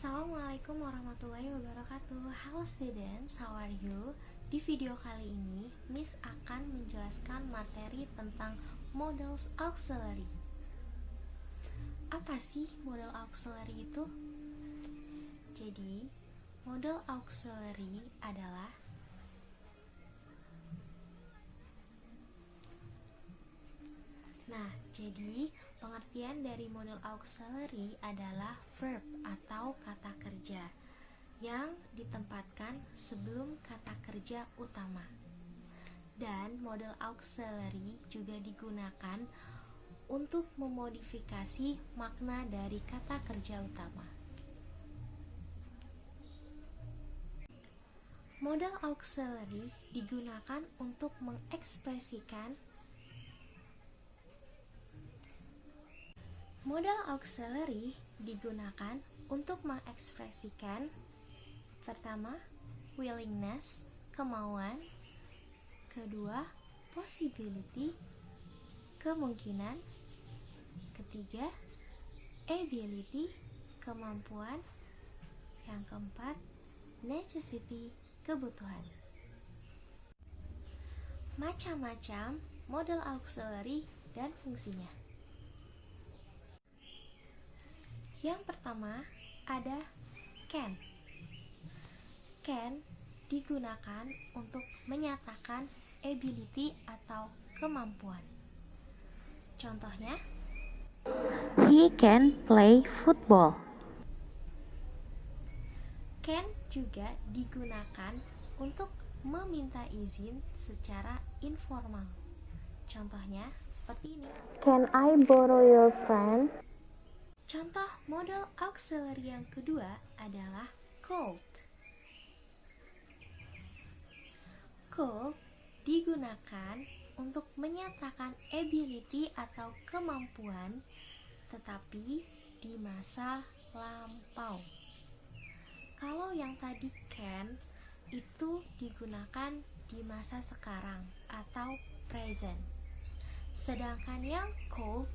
Assalamualaikum warahmatullahi wabarakatuh. Halo students, how are you? Di video kali ini, Miss akan menjelaskan materi tentang models auxiliary. Apa sih model auxiliary itu? Jadi, model auxiliary adalah jadi pengertian dari model auxiliary adalah verb atau kata kerja yang ditempatkan sebelum kata kerja utama. Dan model auxiliary juga digunakan untuk memodifikasi makna dari kata kerja utama. Model auxiliary digunakan untuk mengekspresikan pertama, willingness, kemauan. Kedua, possibility, kemungkinan. Ketiga, ability, kemampuan. Yang keempat, necessity, kebutuhan. Macam-macam model auxiliary dan fungsinya. Yang pertama ada can. Can digunakan untuk menyatakan ability atau kemampuan. Contohnya, he can play football. Can juga digunakan untuk meminta izin secara informal. Contohnya seperti ini. Can I borrow your pen? Contoh model auxiliary yang kedua adalah could. Could digunakan untuk menyatakan ability atau kemampuan, tetapi di masa lampau. Kalau yang tadi can itu digunakan di masa sekarang atau present. Sedangkan yang could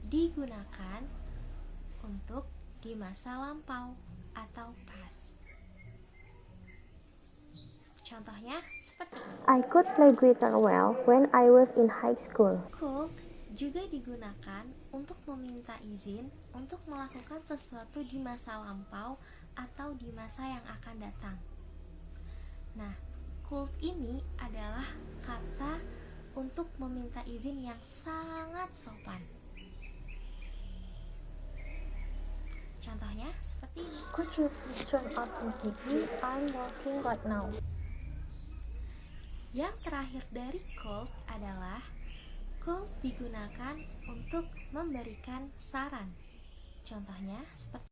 digunakan untuk di masa lampau atau past. Contohnya seperti ini. I could play guitar well when I was in high school. Could juga digunakan untuk meminta izin untuk melakukan sesuatu di masa lampau atau di masa yang akan datang. Nah, could ini adalah kata untuk meminta izin yang sangat sopan. Contohnya seperti ini. Could you please turn off the TV? I'm working right now. Yang terakhir dari could adalah could digunakan untuk memberikan saran. Contohnya seperti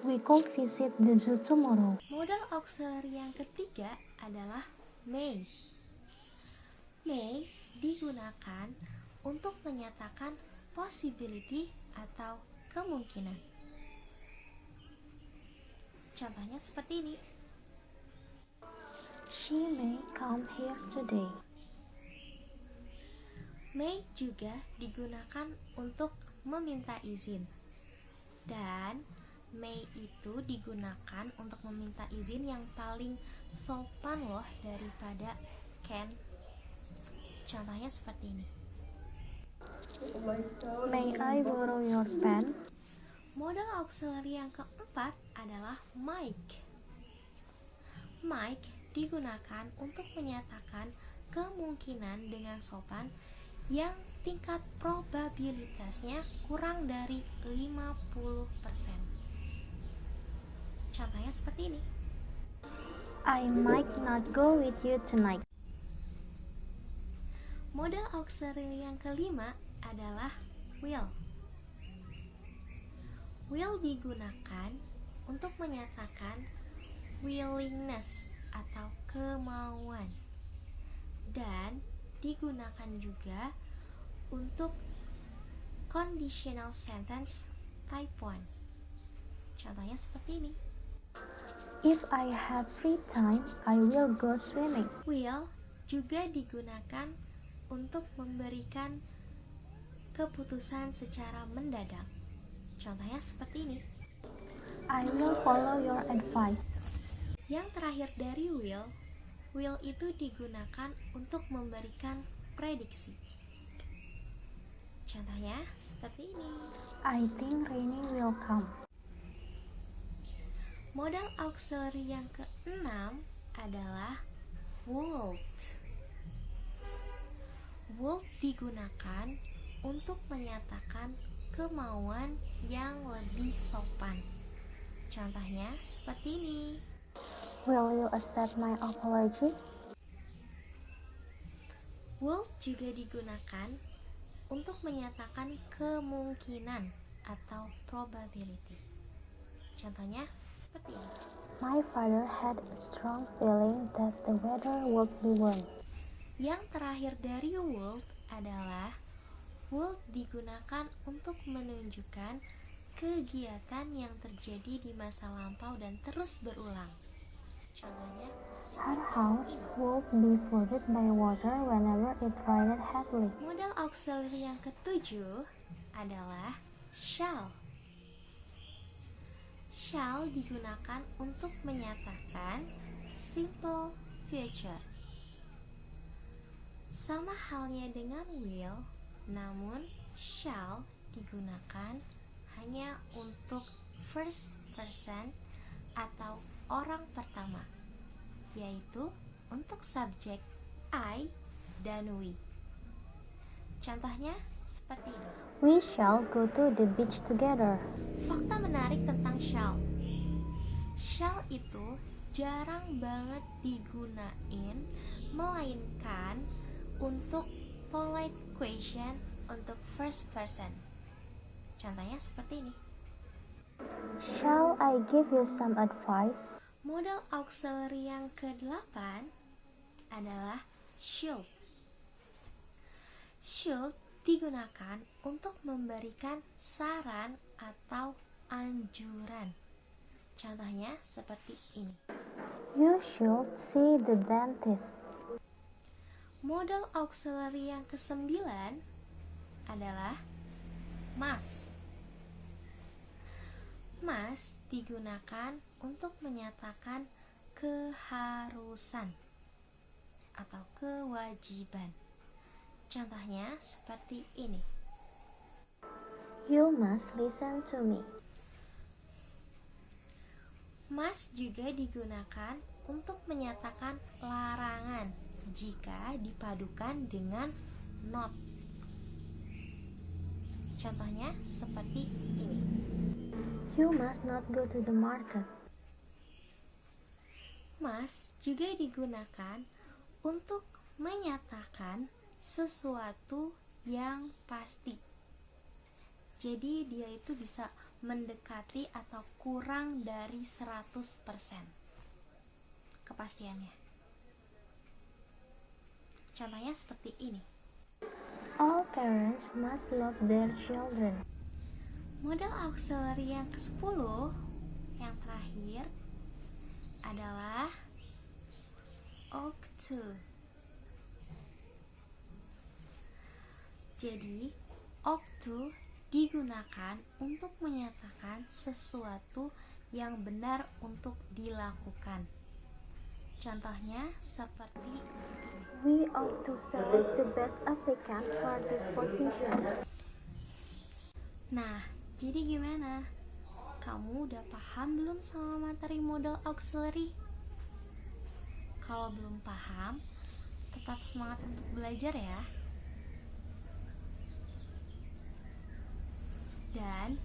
We could visit the zoo tomorrow. model auxiliary yang ketiga adalah may. May digunakan untuk menyatakan possibility atau kemungkinan. Contohnya seperti ini. She may come here today. May juga digunakan untuk meminta izin. Dan may itu digunakan untuk meminta izin yang paling sopan loh daripada can. Contohnya seperti ini. May I borrow your pen? Model auxiliary yang keempat adalah might. Might digunakan untuk menyatakan kemungkinan dengan sopan yang tingkat probabilitasnya kurang dari 50%. Contohnya seperti ini. I might not go with you tonight. Model auxiliary yang kelima adalah will. Will digunakan untuk menyatakan willingness atau kemauan, dan digunakan juga untuk conditional sentence type 1. Contohnya seperti ini. If I have free time, I will go swimming. Will juga digunakan untuk memberikan keputusan secara mendadak. Contohnya seperti ini. I will follow your advice. Yang terakhir dari will itu digunakan untuk memberikan prediksi. Contohnya seperti ini. I think rainy will come. Modal auxiliary yang keenam adalah would. Would digunakan untuk menyatakan kemauan yang lebih sopan. Contohnya seperti ini. Will you accept my apology? Would juga digunakan untuk menyatakan kemungkinan atau probability. Contohnya seperti ini. My father had a strong feeling that the weather would be warm. Yang terakhir dari would adalah would digunakan untuk menunjukkan kegiatan yang terjadi di masa lampau dan terus berulang. Contohnya Her house would be flooded by water whenever it rained heavily. modal auxiliary yang ketujuh adalah shall. Shall digunakan untuk menyatakan simple future. Sama halnya dengan will, namun shall digunakan hanya untuk first person atau orang pertama, yaitu untuk subjek I dan we. Contohnya seperti ini. We shall go to the beach together. Fakta menarik tentang shall. Shall itu jarang banget digunain, melainkan untuk polite question untuk first person. Contohnya seperti ini. Shall I give you some advice? Modal auxiliary yang ke-8 adalah should. Should digunakan untuk memberikan saran atau anjuran. Contohnya seperti ini. You should see the dentist. Modal auxiliary yang ke-9 adalah must. Must digunakan untuk menyatakan keharusan atau kewajiban. Contohnya seperti ini. You must listen to me. Must juga digunakan untuk menyatakan larangan jika dipadukan dengan not. Contohnya seperti ini. You must not go to the market. Must juga digunakan untuk menyatakan sesuatu yang pasti. Jadi dia itu bisa mendekati atau kurang dari 100% kepastiannya. Contohnya seperti ini. All parents must love their children. Modal auxiliary yang ke-10 yang terakhir adalah ought to. Jadi ought to digunakan untuk menyatakan sesuatu yang benar untuk dilakukan. Contohnya seperti We ought to select the best applicant for this position. Nah, jadi gimana? Kamu udah paham belum sama materi modal auxiliary? Kalau belum paham, tetap semangat untuk belajar ya. Dan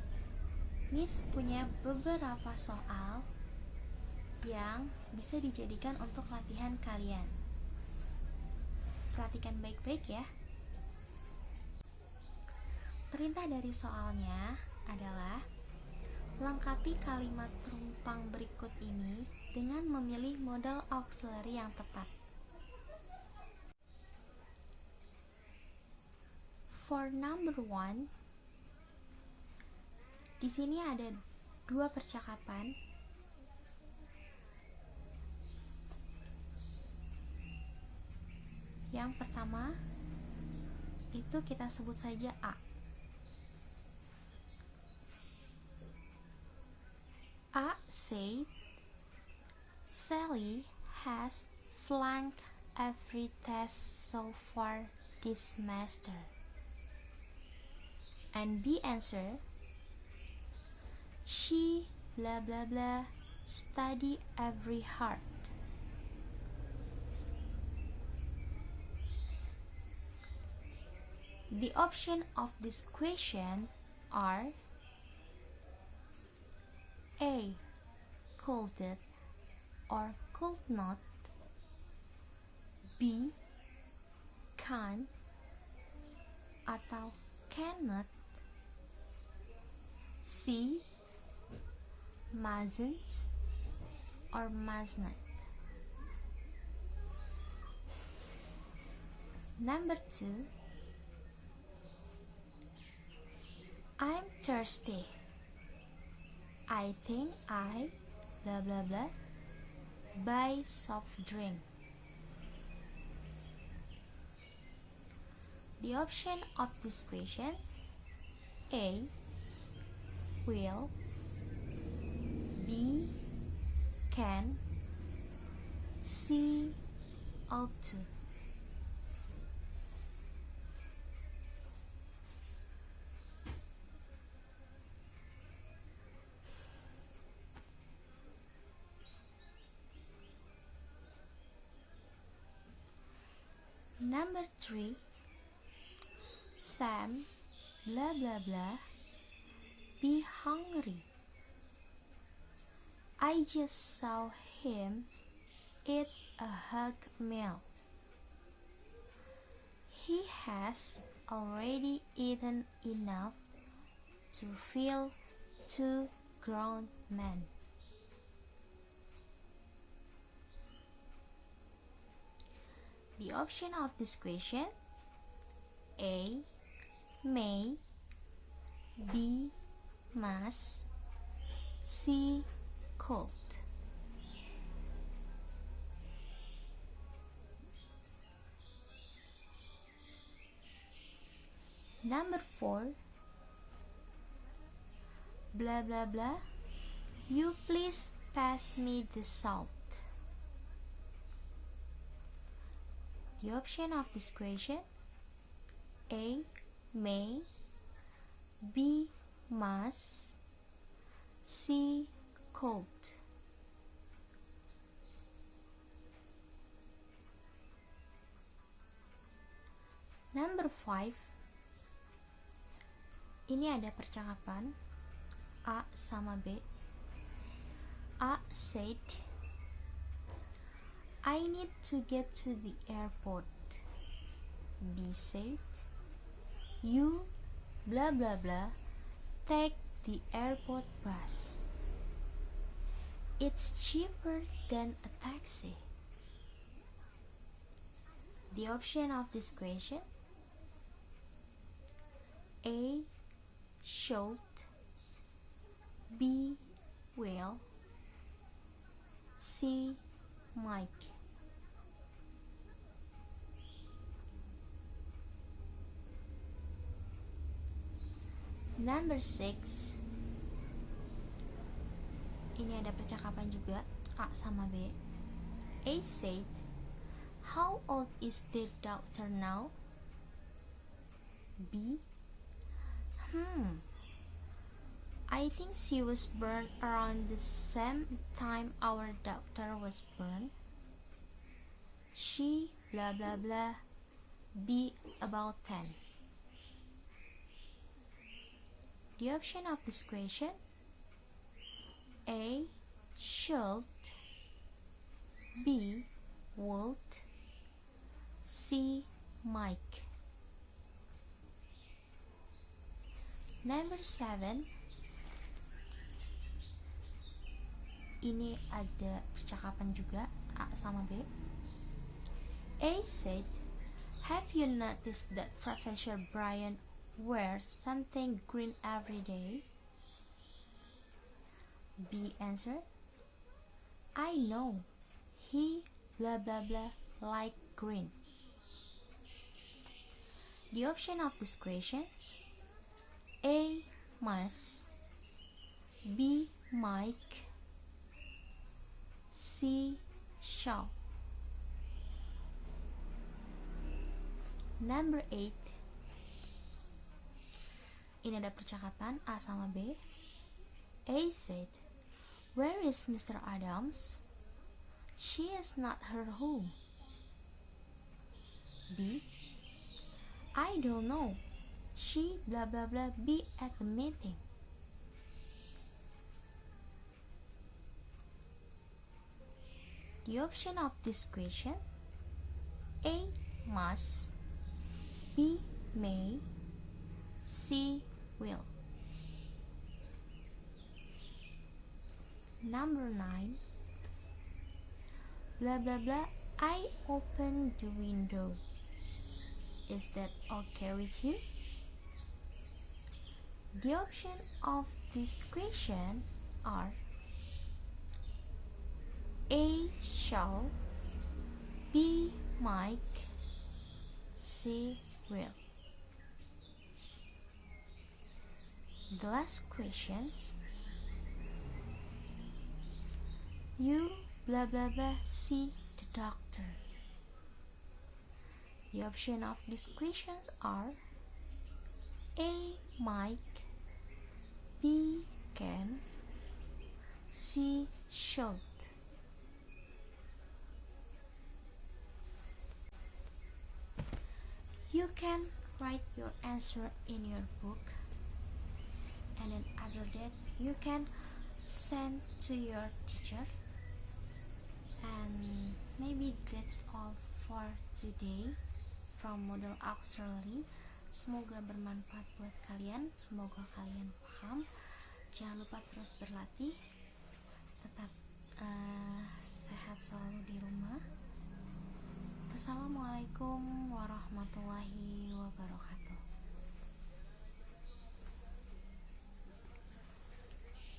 Miss punya beberapa soal yang bisa dijadikan untuk latihan kalian. Perhatikan baik-baik ya. Perintah dari soalnya adalah lengkapi kalimat rumpang berikut ini dengan memilih modal auxiliary yang tepat. For number 1, di sini ada 2 percakapan. Yang pertama itu kita sebut saja A. A said, Sally has flunked every test so far this semester. And B answered, she blah blah blah study every hard. The options of this question are A. Could it or could not, B. Can atau cannot, C. Mustn't or must not. Number 2. I'm thirsty. I think I blah blah blah buy soft drink. The option of this question: A. Will, B. Can, C. Ought to. Number 3. Sam blah blah blah be hungry. I just saw him eat a hug meal. He has already eaten enough to fill 2 grown men. The option of this question: A. May, B. Must, C. Could. Number 4. Blah blah blah, you please pass me the salt. The option of this question: A. May, B. Must, C. Could. Number 5. Ini ada percakapan A sama B. A said, I need to get to the airport. B said, you blah blah blah take the airport bus. It's cheaper than a taxi. The option of this question: A. Should, B. Will, C. Might. Number 6. Ini ada percakapan juga A sama B. A said, how old is the doctor now? B. I think she was born around the same time our doctor was born. She blah blah blah be about 10. The option of this question: A. Should, B. Would, C. Might. Number 7. Ini ada percakapan juga A sama B. A said, have you noticed that Professor Brian wears something green every day? B answered, I know, he blah blah blah like green. The option of this question: A. Must, B. Might, C. Shall. Number 8. Ini ada percakapan A sama B. A said, "Where is Mr. Adams? She is not her home." B. "I don't know. She blah blah blah be at the meeting." The option of this question: A. Must, B. May, C. Will. Number 9. Blah blah blah, I open the window. Is that okay with you? The option of this question are A. Shall, B. Mike, C. Will. The last question: you blah blah blah see the doctor. The option of these questions are A. Mike, B. Can, C. Should. You can write your answer in your book, and then after that you can send to your teacher. And maybe that's all for today from Model Auxiliary. Semoga bermanfaat buat kalian, semoga kalian paham. Jangan lupa terus berlatih, tetap sehat selalu di rumah. Wassalamualaikum warahmatullahi wabarakatuh.